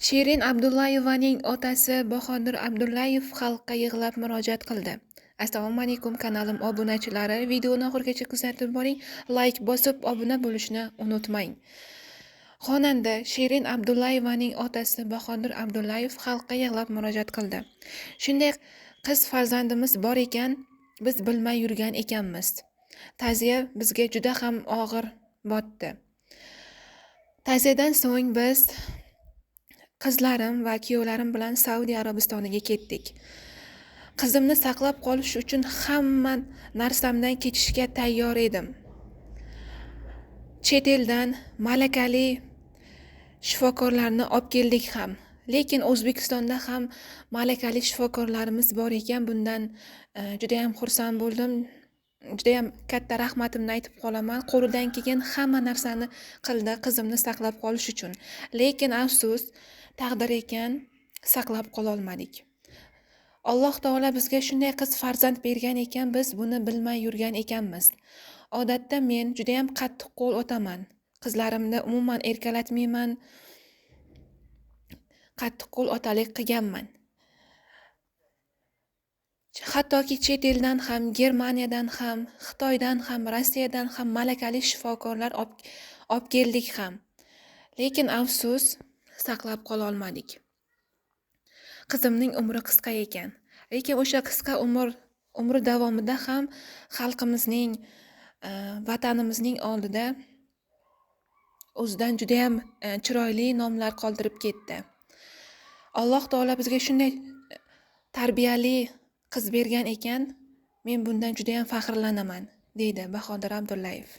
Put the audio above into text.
Shirin Abdullayevaning otasi Bahodir Abdullayev xalqqa yig'lab murojaat qildi. Assalomu alaykum, kanalim obunachilari. Videoni oxirigacha kuzatib boring. Like bosib obuna bo'lishni unutmang. Xonanda Shirin Abdullayevaning otasi Bahodir Abdullayev xalqqa yig'lab murojaat qildi. Shunday qiz farzandimiz bor ekan, biz bilmay yurgan ekanmiz. Ta'ziya bizga juda ham og'ir botdi. Ta'ziyadan so'ng biz qizlarim va kuyovlarim bilan Saudiya Arabistoniga ketdik. Qizimni saqlab qolish uchun hamma narsamdan kechishga tayyor edim. Chet eldan malakali shifokorlarni olib keldik ham. Lekin O'zbekistonda ham malakali shifokorlarimiz bor ekan, bundan juda ham xursand bo'ldim. Juda ham katta rahmatimni aytib qolaman. Qo'lidan kelgan hamma narsani qildi qizimni saqlab qolish uchun. Lekin afsus, taqdir ekan, saqlab qola olmadik. Alloh taolo bizga shunday qiz farzand bergan ekan, biz buni bilmay yurgan ekanmiz. Odatda men juda ham qattiq qo'l o'taman. Qizlarimni umuman erkalatmayman. Qattiq qo'l otalik qilganman. Hattoki chet eldan ham, Germaniyadan ham, Xitoydan ham, Rossiyadan ham malakali shifokorlar olib keldik ham. Lekin afsus, saqlab qola olmadik. Qizimning umri qisqa ekan. Lekin o'sha qisqa umri davomida ham xalqimizning, vatanimizning oldida o'zidan juda ham chiroyli nomlar qoldirib ketdi. Alloh taolo bizga shunday tarbiyali qiz bergan ekan, men bundan juda ham faxrlanaman, deydi Bahodir Abdullayev.